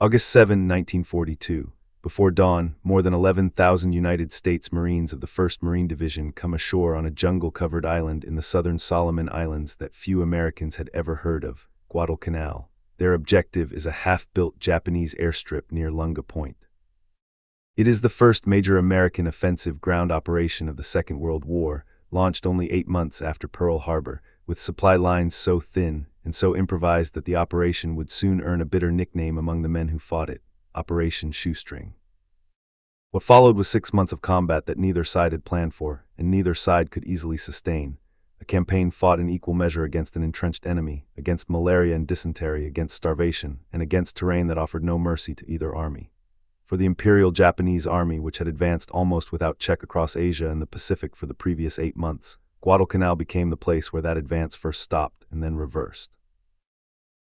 August 7, 1942. Before dawn, more than 11,000 United States Marines of the 1st Marine Division come ashore on a jungle-covered island in the southern Solomon Islands that few Americans had ever heard of, Guadalcanal. Their objective is a half-built Japanese airstrip near Lunga Point. It is the first major American offensive ground operation of the Second World War, launched only 8 months after Pearl Harbor, with supply lines so thin and so improvised that the operation would soon earn a bitter nickname among the men who fought it, Operation Shoestring. What followed was 6 months of combat that neither side had planned for, and neither side could easily sustain. A campaign fought in equal measure against an entrenched enemy, against malaria and dysentery, against starvation, and against terrain that offered no mercy to either army. For the Imperial Japanese Army, which had advanced almost without check across Asia and the Pacific for the previous 8 months, Guadalcanal became the place where that advance first stopped and then reversed.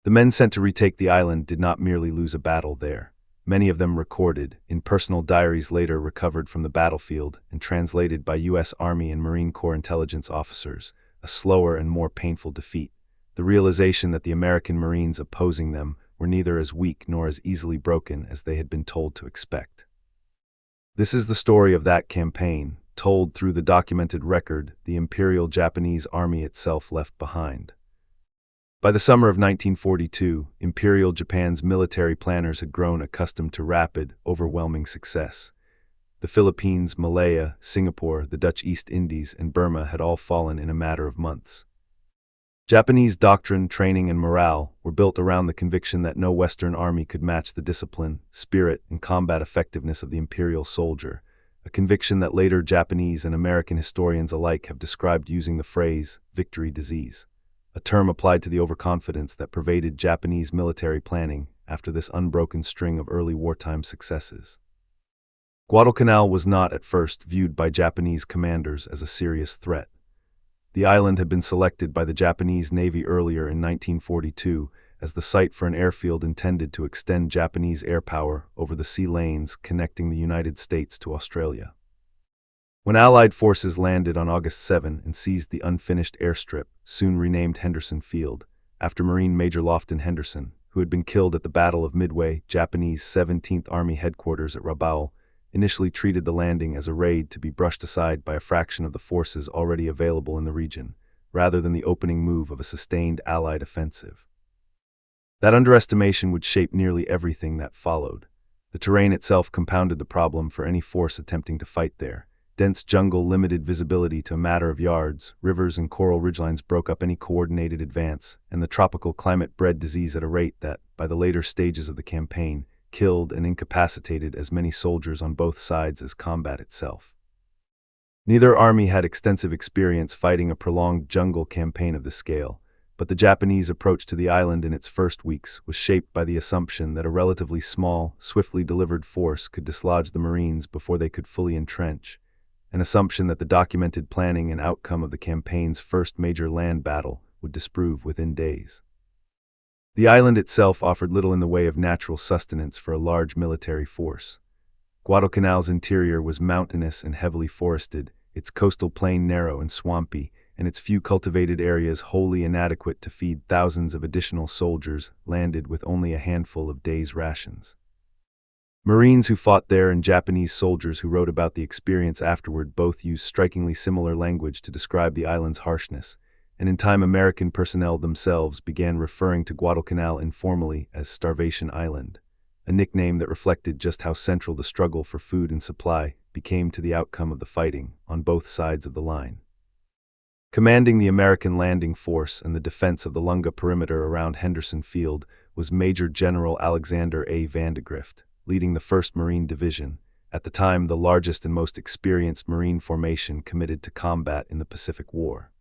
The men sent to retake the island did not merely lose a battle there. Many of them recorded, in personal diaries later recovered from the battlefield and translated by U.S. Army and Marine Corps intelligence officers, a slower and more painful defeat, the realization that the American Marines opposing them were neither as weak nor as easily broken as they had been told to expect. This is the story of that campaign, told through the documented record the Imperial Japanese Army itself left behind. By the summer of 1942, Imperial Japan's military planners had grown accustomed to rapid, overwhelming success. The Philippines, Malaya, Singapore, the Dutch East Indies, and Burma had all fallen in a matter of months. Japanese doctrine, training, and morale were built around the conviction that no Western army could match the discipline, spirit, and combat effectiveness of the imperial soldier, a conviction that later Japanese and American historians alike have described using the phrase victory disease, a term applied to the overconfidence that pervaded Japanese military planning after this unbroken string of early wartime successes. Guadalcanal was not at first viewed by Japanese commanders as a serious threat. The island had been selected by the Japanese Navy earlier in 1942 as the site for an airfield intended to extend Japanese air power over the sea lanes connecting the United States to Australia. When Allied forces landed on August 7 and seized the unfinished airstrip, soon renamed Henderson Field, after Marine Major Lofton Henderson, who had been killed at the Battle of Midway, Japanese 17th Army headquarters at Rabaul, initially treated the landing as a raid to be brushed aside by a fraction of the forces already available in the region, rather than the opening move of a sustained Allied offensive. That underestimation would shape nearly everything that followed. The terrain itself compounded the problem for any force attempting to fight there. Dense jungle limited visibility to a matter of yards, rivers and coral ridgelines broke up any coordinated advance, and the tropical climate bred disease at a rate that, by the later stages of the campaign, killed and incapacitated as many soldiers on both sides as combat itself. Neither army had extensive experience fighting a prolonged jungle campaign of this scale, but the Japanese approach to the island in its first weeks was shaped by the assumption that a relatively small, swiftly delivered force could dislodge the Marines before they could fully entrench, an assumption that the documented planning and outcome of the campaign's first major land battle would disprove within days. The island itself offered little in the way of natural sustenance for a large military force. Guadalcanal's interior was mountainous and heavily forested, its coastal plain narrow and swampy, and its few cultivated areas wholly inadequate to feed thousands of additional soldiers landed with only a handful of days' rations. Marines who fought there and Japanese soldiers who wrote about the experience afterward both used strikingly similar language to describe the island's harshness, and in time American personnel themselves began referring to Guadalcanal informally as Starvation Island, a nickname that reflected just how central the struggle for food and supply became to the outcome of the fighting on both sides of the line. Commanding the American landing force and the defense of the Lunga perimeter around Henderson Field was Major General Alexander A. Vandegrift, leading the 1st Marine Division, at the time the largest and most experienced Marine formation committed to combat in the Pacific War.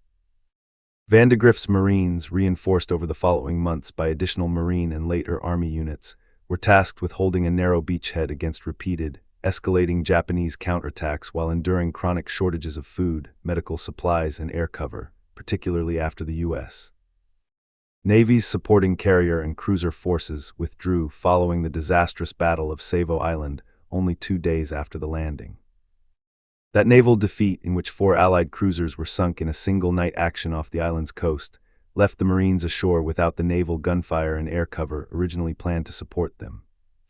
Vandegrift's Marines, reinforced over the following months by additional Marine and later Army units, were tasked with holding a narrow beachhead against repeated, escalating Japanese counterattacks while enduring chronic shortages of food, medical supplies, and air cover, particularly after the U.S. Navy's supporting carrier and cruiser forces withdrew following the disastrous Battle of Savo Island only 2 days after the landing. That naval defeat, in which 4 Allied cruisers were sunk in a single night action off the island's coast, left the Marines ashore without the naval gunfire and air cover originally planned to support them.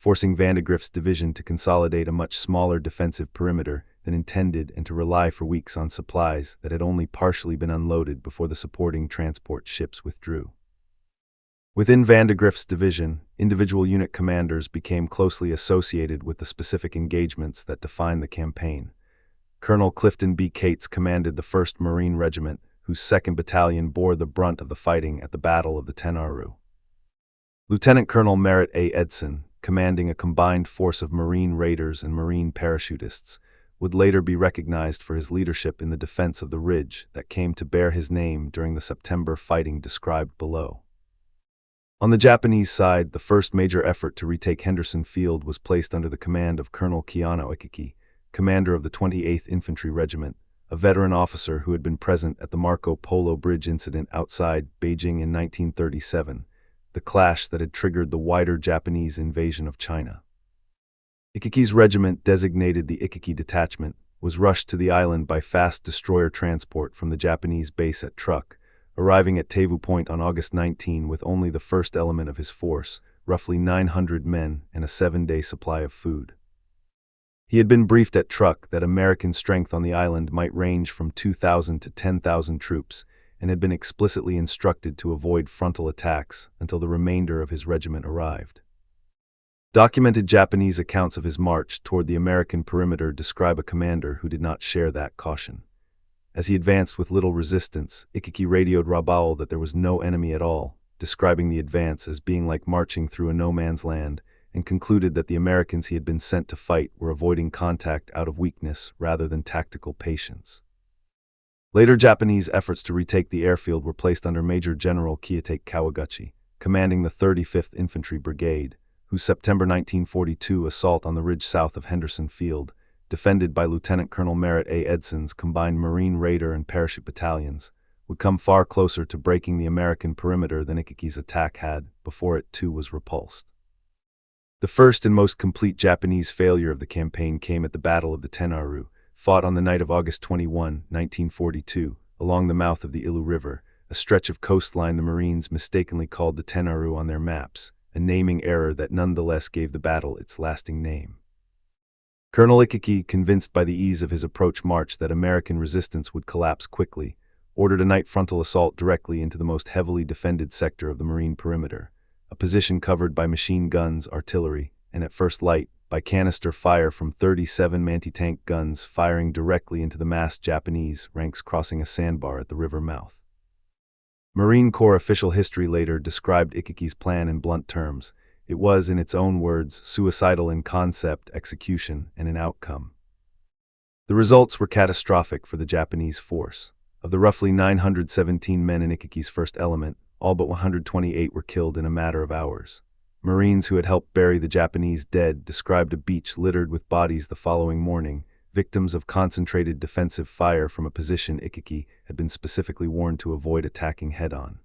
forcing Vandegrift's division to consolidate a much smaller defensive perimeter than intended and to rely for weeks on supplies that had only partially been unloaded before the supporting transport ships withdrew. Within Vandegrift's division, individual unit commanders became closely associated with the specific engagements that defined the campaign. Colonel Clifton B. Cates commanded the 1st Marine Regiment, whose 2nd Battalion bore the brunt of the fighting at the Battle of the Tenaru. Lieutenant Colonel Merritt A. Edson, commanding a combined force of Marine raiders and Marine parachutists, would later be recognized for his leadership in the defense of the ridge that came to bear his name during the September fighting described below. On the Japanese side, the first major effort to retake Henderson Field was placed under the command of Colonel Keanu Ikiki, commander of the 28th Infantry Regiment, a veteran officer who had been present at the Marco Polo Bridge incident outside Beijing in 1937, the clash that had triggered the wider Japanese invasion of China. Ikiki's regiment, designated the Ikiki Detachment, was rushed to the island by fast destroyer transport from the Japanese base at Truk, arriving at Taivu Point on August 19 with only the first element of his force, roughly 900 men and a 7-day supply of food. He had been briefed at Truk that American strength on the island might range from 2,000 to 10,000 troops, and had been explicitly instructed to avoid frontal attacks until the remainder of his regiment arrived. Documented Japanese accounts of his march toward the American perimeter describe a commander who did not share that caution. As he advanced with little resistance, Ikiki radioed Rabaul that there was no enemy at all, describing the advance as being like marching through a no-man's land, and concluded that the Americans he had been sent to fight were avoiding contact out of weakness rather than tactical patience. Later Japanese efforts to retake the airfield were placed under Major General Kiyotake Kawaguchi, commanding the 35th Infantry Brigade, whose September 1942 assault on the ridge south of Henderson Field, defended by Lieutenant Colonel Merritt A. Edson's combined Marine Raider and Parachute battalions, would come far closer to breaking the American perimeter than Ikiki's attack had before it too was repulsed. The first and most complete Japanese failure of the campaign came at the Battle of the Tenaru, fought on the night of August 21, 1942, along the mouth of the Ilu River, a stretch of coastline the Marines mistakenly called the Tenaru on their maps, a naming error that nonetheless gave the battle its lasting name. Colonel Ikiki, convinced by the ease of his approach march that American resistance would collapse quickly, ordered a night frontal assault directly into the most heavily defended sector of the Marine perimeter, a position covered by machine guns, artillery, and at first light, by canister fire from 37 anti-tank guns firing directly into the massed Japanese ranks crossing a sandbar at the river mouth. Marine Corps official history later described Ikiki's plan in blunt terms. It was, in its own words, suicidal in concept, execution, and in outcome. The results were catastrophic for the Japanese force. Of the roughly 917 men in Ikiki's first element, all but 128 were killed in a matter of hours. Marines who had helped bury the Japanese dead described a beach littered with bodies the following morning, victims of concentrated defensive fire from a position Ikiki had been specifically warned to avoid attacking head-on.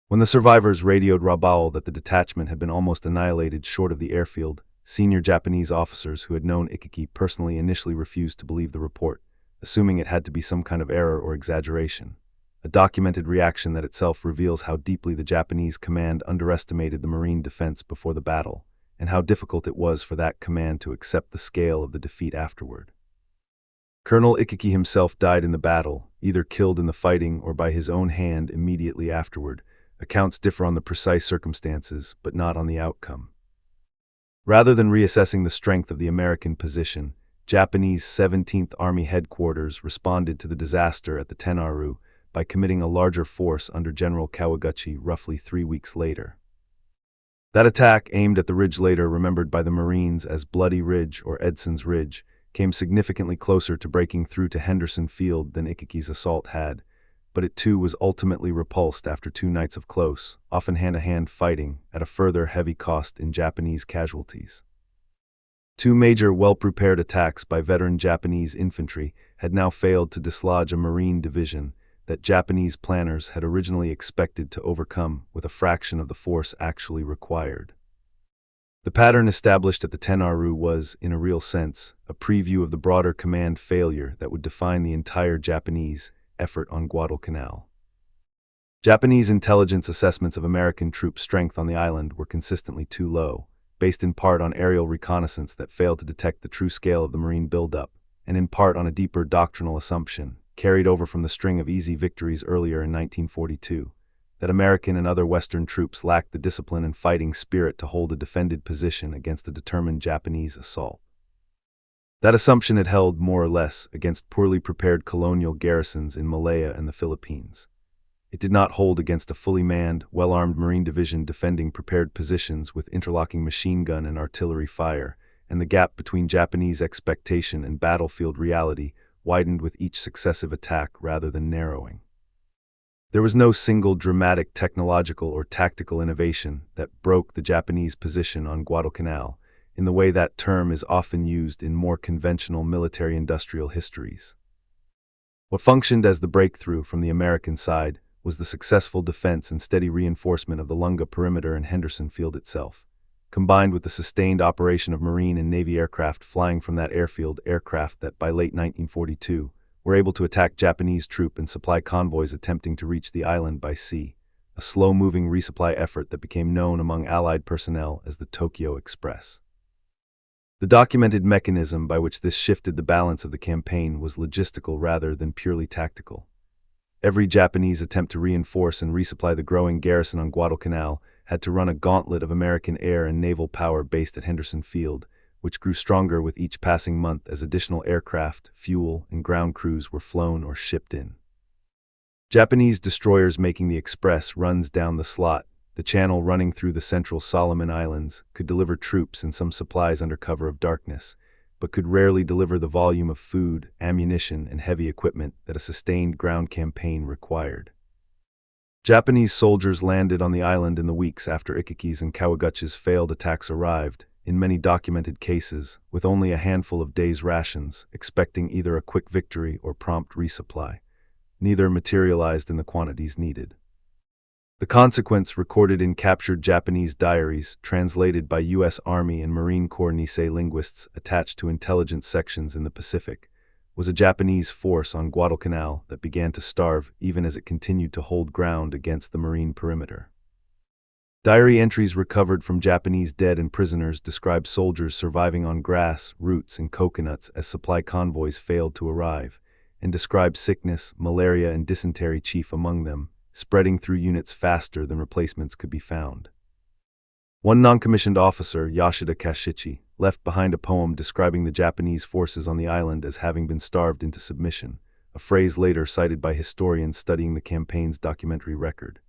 When the survivors radioed Rabaul that the detachment had been almost annihilated short of the airfield, senior Japanese officers who had known Ikiki personally initially refused to believe the report, assuming it had to be some kind of error or exaggeration. A documented reaction that itself reveals how deeply the Japanese command underestimated the Marine defense before the battle, and how difficult it was for that command to accept the scale of the defeat afterward. Colonel Ikiki himself died in the battle, either killed in the fighting or by his own hand immediately afterward. Accounts differ on the precise circumstances, but not on the outcome. Rather than reassessing the strength of the American position, Japanese 17th Army Headquarters responded to the disaster at the Tenaru by committing a larger force under General Kawaguchi roughly 3 weeks later. That attack, aimed at the ridge later remembered by the Marines as Bloody Ridge or Edson's Ridge, came significantly closer to breaking through to Henderson Field than Ikiki's assault had, but it too was ultimately repulsed after 2 nights of close, often hand-to-hand fighting, at a further heavy cost in Japanese casualties. 2 major, well-prepared attacks by veteran Japanese infantry had now failed to dislodge a Marine division that Japanese planners had originally expected to overcome with a fraction of the force actually required. The pattern established at the Tenaru was, in a real sense, a preview of the broader command failure that would define the entire Japanese effort on Guadalcanal. Japanese intelligence assessments of American troop strength on the island were consistently too low, based in part on aerial reconnaissance that failed to detect the true scale of the Marine buildup, and in part on a deeper doctrinal assumption, carried over from the string of easy victories earlier in 1942, that American and other Western troops lacked the discipline and fighting spirit to hold a defended position against a determined Japanese assault. That assumption had held, more or less, against poorly prepared colonial garrisons in Malaya and the Philippines. It did not hold against a fully manned, well-armed Marine division defending prepared positions with interlocking machine gun and artillery fire, and the gap between Japanese expectation and battlefield reality widened with each successive attack rather than narrowing. There was no single dramatic technological or tactical innovation that broke the Japanese position on Guadalcanal, in the way that term is often used in more conventional military-industrial histories. What functioned as the breakthrough from the American side was the successful defense and steady reinforcement of the Lunga perimeter and Henderson Field itself, combined with the sustained operation of Marine and Navy aircraft flying from that airfield, aircraft that by late 1942 were able to attack Japanese troop and supply convoys attempting to reach the island by sea, a slow-moving resupply effort that became known among Allied personnel as the Tokyo Express. The documented mechanism by which this shifted the balance of the campaign was logistical rather than purely tactical. Every Japanese attempt to reinforce and resupply the growing garrison on Guadalcanal had to run a gauntlet of American air and naval power based at Henderson Field, which grew stronger with each passing month as additional aircraft, fuel, and ground crews were flown or shipped in. Japanese destroyers making the express runs down the slot, the channel running through the central Solomon Islands, could deliver troops and some supplies under cover of darkness, but could rarely deliver the volume of food, ammunition, and heavy equipment that a sustained ground campaign required. Japanese soldiers landed on the island in the weeks after Ikaki's and Kawaguchi's failed attacks arrived, in many documented cases, with only a handful of days' rations, expecting either a quick victory or prompt resupply. Neither materialized in the quantities needed. The consequence, recorded in captured Japanese diaries, translated by U.S. Army and Marine Corps Nisei linguists attached to intelligence sections in the Pacific, was a Japanese force on Guadalcanal that began to starve even as it continued to hold ground against the Marine perimeter. Diary entries recovered from Japanese dead and prisoners describe soldiers surviving on grass, roots, and coconuts as supply convoys failed to arrive, and describe sickness, malaria, and dysentery chief among them, spreading through units faster than replacements could be found. One non-commissioned officer, Yoshida Kashichi, left behind a poem describing the Japanese forces on the island as having been starved into submission, a phrase later cited by historians studying the campaign's documentary record.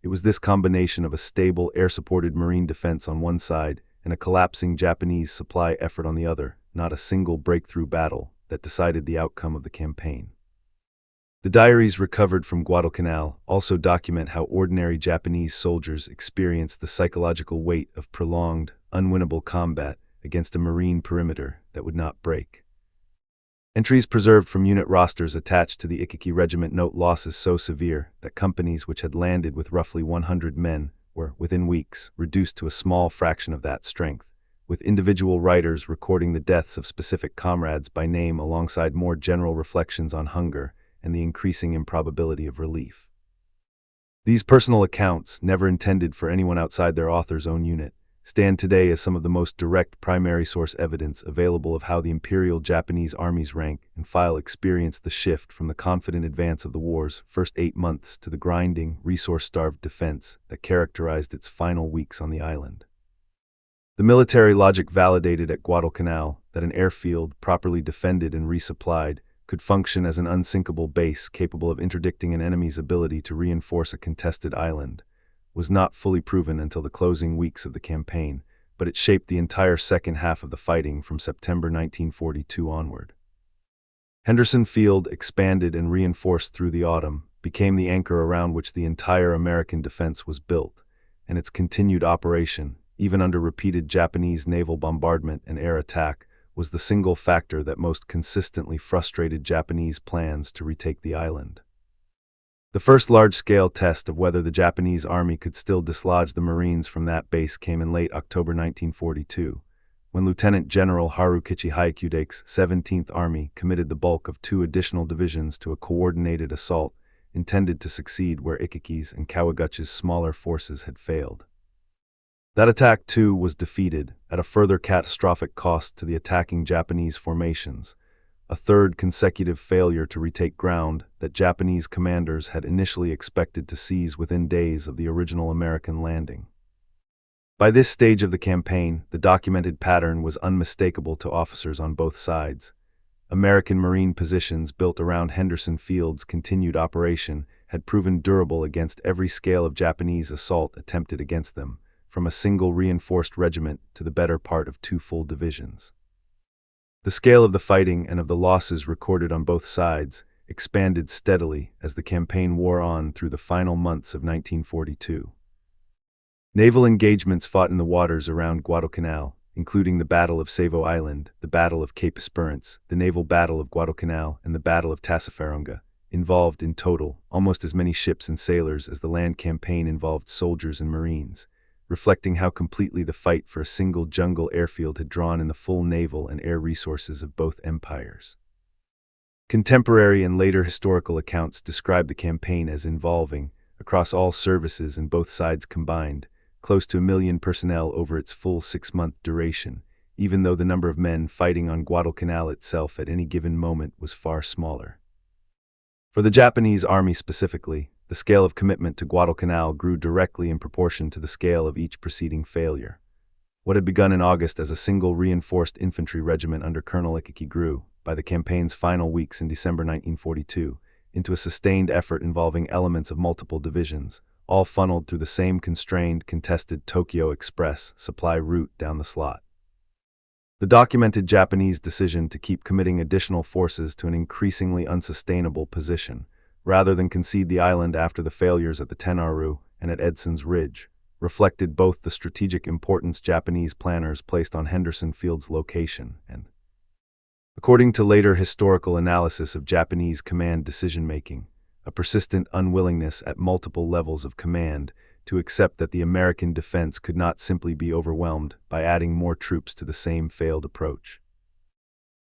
It was this combination of a stable, air-supported Marine defense on one side and a collapsing Japanese supply effort on the other, not a single breakthrough battle, that decided the outcome of the campaign. The diaries recovered from Guadalcanal also document how ordinary Japanese soldiers experienced the psychological weight of prolonged, unwinnable combat against a Marine perimeter that would not break. Entries preserved from unit rosters attached to the Ikiki Regiment note losses so severe that companies which had landed with roughly 100 men were, within weeks, reduced to a small fraction of that strength, with individual writers recording the deaths of specific comrades by name alongside more general reflections on hunger and the increasing improbability of relief. These personal accounts, never intended for anyone outside their author's own unit, stand today as some of the most direct primary source evidence available of how the Imperial Japanese Army's rank and file experienced the shift from the confident advance of the war's first 8 months to the grinding, resource-starved defense that characterized its final weeks on the island. The military logic validated at Guadalcanal that an airfield, properly defended and resupplied, could function as an unsinkable base capable of interdicting an enemy's ability to reinforce a contested island, was not fully proven until the closing weeks of the campaign, but it shaped the entire second half of the fighting from September 1942 onward. Henderson Field, expanded and reinforced through the autumn, became the anchor around which the entire American defense was built, and its continued operation, even under repeated Japanese naval bombardment and air attack, was the single factor that most consistently frustrated Japanese plans to retake the island. The first large-scale test of whether the Japanese army could still dislodge the Marines from that base came in late October 1942, when Lieutenant General Harukichi Hyakudake's 17th Army committed the bulk of 2 additional divisions to a coordinated assault intended to succeed where Ikaki's and Kawaguchi's smaller forces had failed. That attack, too, was defeated, at a further catastrophic cost to the attacking Japanese formations, a third consecutive failure to retake ground that Japanese commanders had initially expected to seize within days of the original American landing. By this stage of the campaign, the documented pattern was unmistakable to officers on both sides. American Marine positions built around Henderson Field's continued operation had proven durable against every scale of Japanese assault attempted against them, from a single reinforced regiment to the better part of 2 full divisions. The scale of the fighting and of the losses recorded on both sides expanded steadily as the campaign wore on through the final months of 1942. Naval engagements fought in the waters around Guadalcanal, including the Battle of Savo Island, the Battle of Cape Esperance, the Naval Battle of Guadalcanal, and the Battle of Tassafaronga, involved in total almost as many ships and sailors as the land campaign involved soldiers and Marines, reflecting how completely the fight for a single jungle airfield had drawn in the full naval and air resources of both empires. Contemporary and later historical accounts describe the campaign as involving, across all services and both sides combined, close to 1 million personnel over its full 6-month duration, even though the number of men fighting on Guadalcanal itself at any given moment was far smaller. For the Japanese army specifically, the scale of commitment to Guadalcanal grew directly in proportion to the scale of each preceding failure. What had begun in August as a single reinforced infantry regiment under Colonel Ikiki grew, by the campaign's final weeks in December 1942, into a sustained effort involving elements of multiple divisions, all funneled through the same constrained, contested Tokyo Express supply route down the slot. The documented Japanese decision to keep committing additional forces to an increasingly unsustainable position, rather than concede the island after the failures at the Tenaru and at Edson's Ridge, reflected both the strategic importance Japanese planners placed on Henderson Field's location and, according to later historical analysis of Japanese command decision-making, a persistent unwillingness at multiple levels of command to accept that the American defense could not simply be overwhelmed by adding more troops to the same failed approach.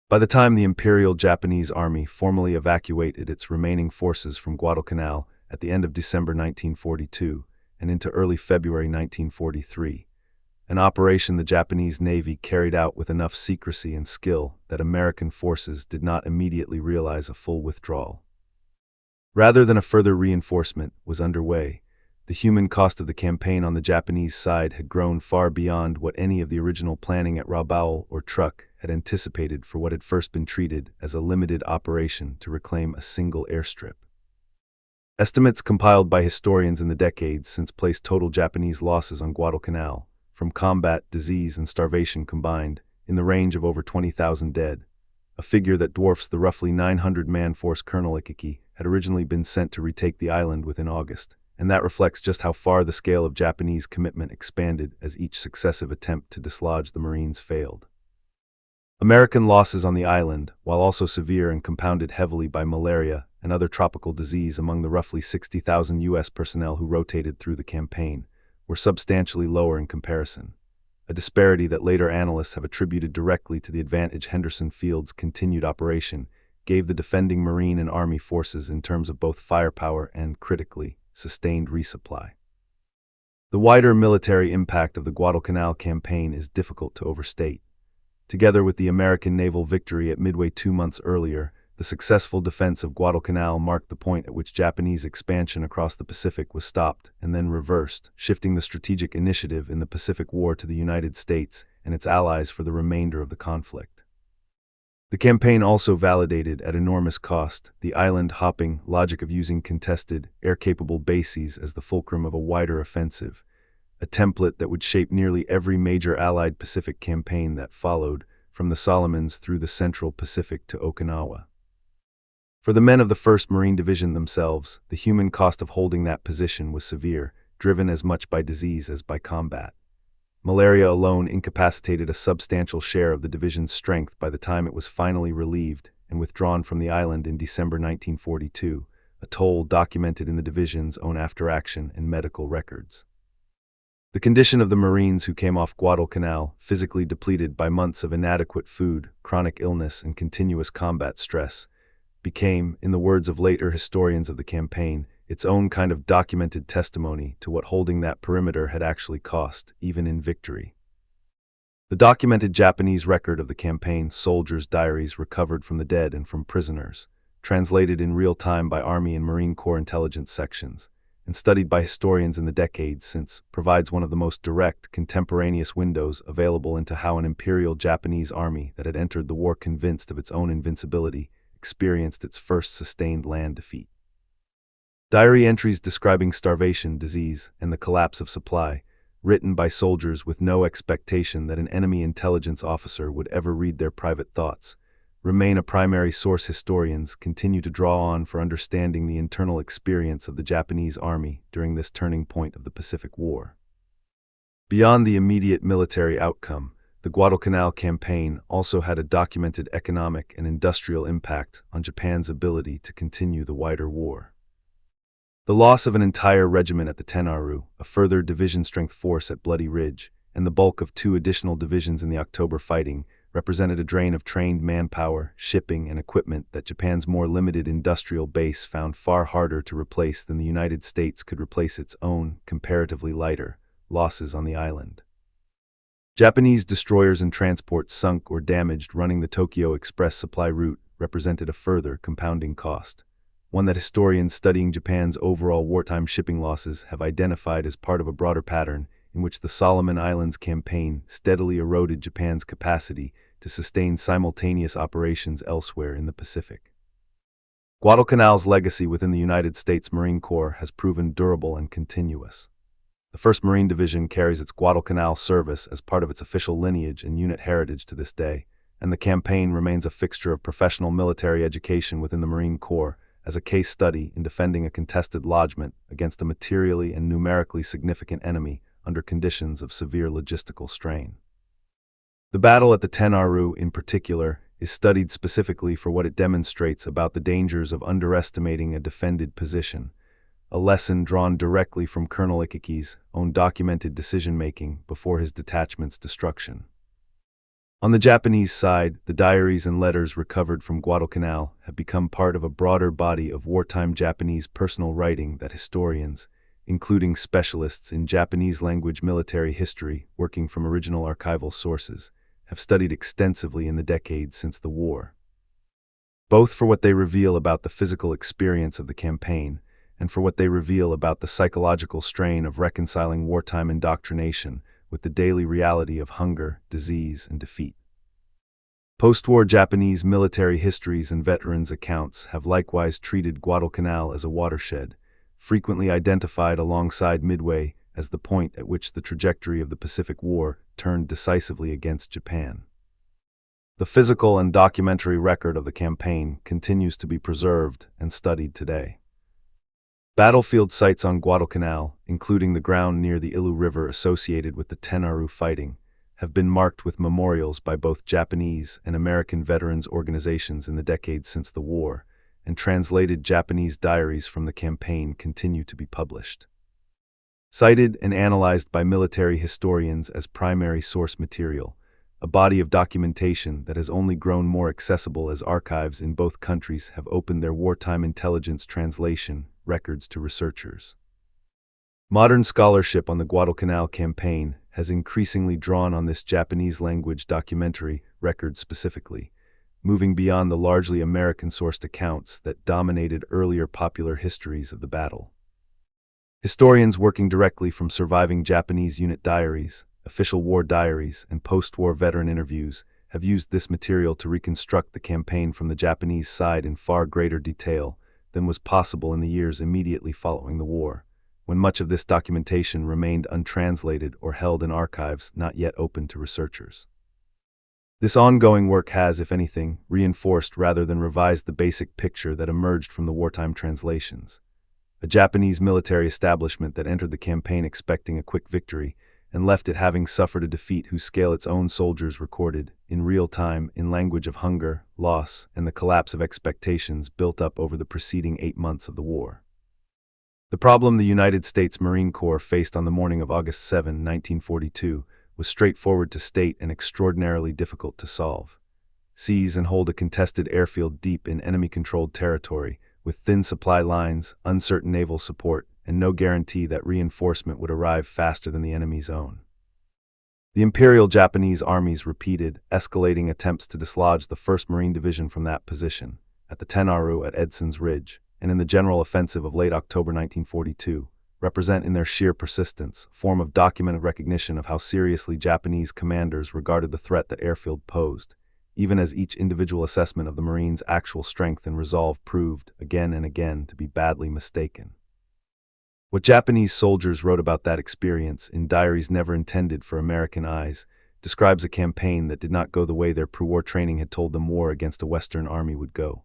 By the time the Imperial Japanese Army formally evacuated its remaining forces from Guadalcanal at the end of December 1942 and into early February 1943, an operation the Japanese Navy carried out with enough secrecy and skill that American forces did not immediately realize a full withdrawal. Rather than a further reinforcement was underway, the human cost of the campaign on the Japanese side had grown far beyond what any of the original planning at Rabaul or Truk had anticipated for what had first been treated as a limited operation to reclaim a single airstrip. Estimates compiled by historians in the decades since placed total Japanese losses on Guadalcanal, from combat, disease, and starvation combined, in the range of over 20,000 dead, a figure that dwarfs the roughly 900-man force Colonel Ikiki had originally been sent to retake the island within August, and that reflects just how far the scale of Japanese commitment expanded as each successive attempt to dislodge the Marines failed. American losses on the island, while also severe and compounded heavily by malaria and other tropical disease among the roughly 60,000 U.S. personnel who rotated through the campaign, were substantially lower in comparison, a disparity that later analysts have attributed directly to the advantage Henderson Field's continued operation gave the defending Marine and Army forces in terms of both firepower and, critically, sustained resupply. The wider military impact of the Guadalcanal campaign is difficult to overstate. Together with the American naval victory at Midway 2 months earlier, the successful defense of Guadalcanal marked the point at which Japanese expansion across the Pacific was stopped and then reversed, shifting the strategic initiative in the Pacific War to the United States and its allies for the remainder of the conflict. The campaign also validated, at enormous cost, the island-hopping logic of using contested, air-capable bases as the fulcrum of a wider offensive, a template that would shape nearly every major Allied Pacific campaign that followed, from the Solomons through the Central Pacific to Okinawa. For the men of the 1st Marine Division themselves, the human cost of holding that position was severe, driven as much by disease as by combat. Malaria alone incapacitated a substantial share of the division's strength by the time it was finally relieved and withdrawn from the island in December 1942, a toll documented in the division's own after-action and medical records. The condition of the Marines who came off Guadalcanal, physically depleted by months of inadequate food, chronic illness, and continuous combat stress, became, in the words of later historians of the campaign, its own kind of documented testimony to what holding that perimeter had actually cost, even in victory. The documented Japanese record of the campaign, soldiers' diaries recovered from the dead and from prisoners, translated in real time by Army and Marine Corps intelligence sections, and studied by historians in the decades since, provides one of the most direct, contemporaneous windows available into how an imperial Japanese army that had entered the war convinced of its own invincibility experienced its first sustained land defeat. Diary entries describing starvation, disease, and the collapse of supply, written by soldiers with no expectation that an enemy intelligence officer would ever read their private thoughts, remain a primary source historians continue to draw on for understanding the internal experience of the Japanese army during this turning point of the Pacific War. Beyond the immediate military outcome, the Guadalcanal campaign also had a documented economic and industrial impact on Japan's ability to continue the wider war. The loss of an entire regiment at the Tenaru, a further division-strength force at Bloody Ridge, and the bulk of 2 additional divisions in the October fighting represented a drain of trained manpower, shipping, and equipment that Japan's more limited industrial base found far harder to replace than the United States could replace its own, comparatively lighter, losses on the island. Japanese destroyers and transports sunk or damaged running the Tokyo Express supply route represented a further compounding cost, one that historians studying Japan's overall wartime shipping losses have identified as part of a broader pattern in which the Solomon Islands campaign steadily eroded Japan's capacity to sustain simultaneous operations elsewhere in the Pacific. Guadalcanal's legacy within the United States Marine Corps has proven durable and continuous. The 1st Marine Division carries its Guadalcanal service as part of its official lineage and unit heritage to this day, and the campaign remains a fixture of professional military education within the Marine Corps as a case study in defending a contested lodgment against a materially and numerically significant enemy under conditions of severe logistical strain. The battle at the Tenaru, in particular, is studied specifically for what it demonstrates about the dangers of underestimating a defended position, a lesson drawn directly from Colonel Ikeki's own documented decision-making before his detachment's destruction. On the Japanese side, the diaries and letters recovered from Guadalcanal have become part of a broader body of wartime Japanese personal writing that historians, including specialists in Japanese-language military history working from original archival sources, have studied extensively in the decades since the war. Both for what they reveal about the physical experience of the campaign and for what they reveal about the psychological strain of reconciling wartime indoctrination with the daily reality of hunger, disease, and defeat. Post-war Japanese military histories and veterans' accounts have likewise treated Guadalcanal as a watershed, frequently identified alongside Midway as the point at which the trajectory of the Pacific War turned decisively against Japan. The physical and documentary record of the campaign continues to be preserved and studied today. Battlefield sites on Guadalcanal, including the ground near the Ilu River associated with the Tenaru fighting, have been marked with memorials by both Japanese and American veterans organizations in the decades since the war, and translated Japanese diaries from the campaign continue to be published. Cited and analyzed by military historians as primary source material, a body of documentation that has only grown more accessible as archives in both countries have opened their wartime intelligence translation records to researchers. Modern scholarship on the Guadalcanal campaign has increasingly drawn on this Japanese-language documentary record specifically, moving beyond the largely American-sourced accounts that dominated earlier popular histories of the battle. Historians working directly from surviving Japanese unit diaries, official war diaries, and post-war veteran interviews have used this material to reconstruct the campaign from the Japanese side in far greater detail than was possible in the years immediately following the war, when much of this documentation remained untranslated or held in archives not yet open to researchers. This ongoing work has, if anything, reinforced rather than revised the basic picture that emerged from the wartime translations. A Japanese military establishment that entered the campaign expecting a quick victory and left it having suffered a defeat whose scale its own soldiers recorded, in real time, in language of hunger, loss, and the collapse of expectations built up over the preceding 8 months of the war. The problem the United States Marine Corps faced on the morning of August 7, 1942, was straightforward to state and extraordinarily difficult to solve. Seize and hold a contested airfield deep in enemy-controlled territory, with thin supply lines, uncertain naval support, and no guarantee that reinforcement would arrive faster than the enemy's own. The Imperial Japanese armies repeated, escalating attempts to dislodge the 1st Marine Division from that position, at the Tenaru at Edson's Ridge, and in the general offensive of late October 1942, represent in their sheer persistence a form of documented recognition of how seriously Japanese commanders regarded the threat that airfield posed, even as each individual assessment of the Marines' actual strength and resolve proved, again and again, to be badly mistaken. What Japanese soldiers wrote about that experience in diaries never intended for American eyes describes a campaign that did not go the way their pre-war training had told them war against a Western army would go.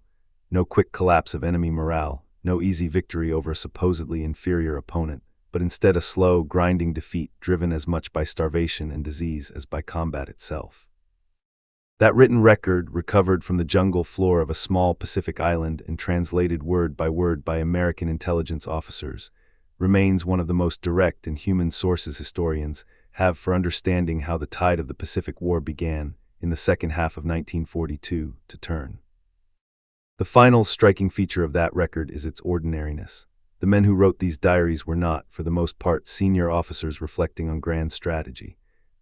No quick collapse of enemy morale, no easy victory over a supposedly inferior opponent, but instead a slow, grinding defeat driven as much by starvation and disease as by combat itself. That written record, recovered from the jungle floor of a small Pacific island and translated word by American intelligence officers, remains one of the most direct and human sources historians have for understanding how the tide of the Pacific War began, in the second half of 1942, to turn. The final striking feature of that record is its ordinariness. The men who wrote these diaries were not, for the most part, senior officers reflecting on grand strategy.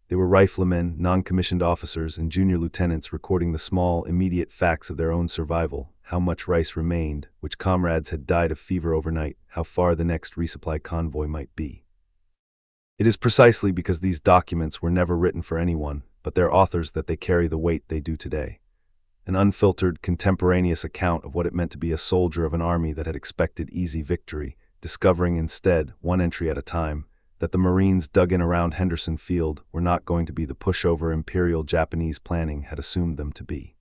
They were riflemen, non-commissioned officers, and junior lieutenants recording the small, immediate facts of their own survival, how much rice remained, which comrades had died of fever overnight, how far the next resupply convoy might be. It is precisely because these documents were never written for anyone but their authors that they carry the weight they do today. An unfiltered, contemporaneous account of what it meant to be a soldier of an army that had expected easy victory, discovering instead, one entry at a time, that the Marines dug in around Henderson Field were not going to be the pushover Imperial Japanese planning had assumed them to be.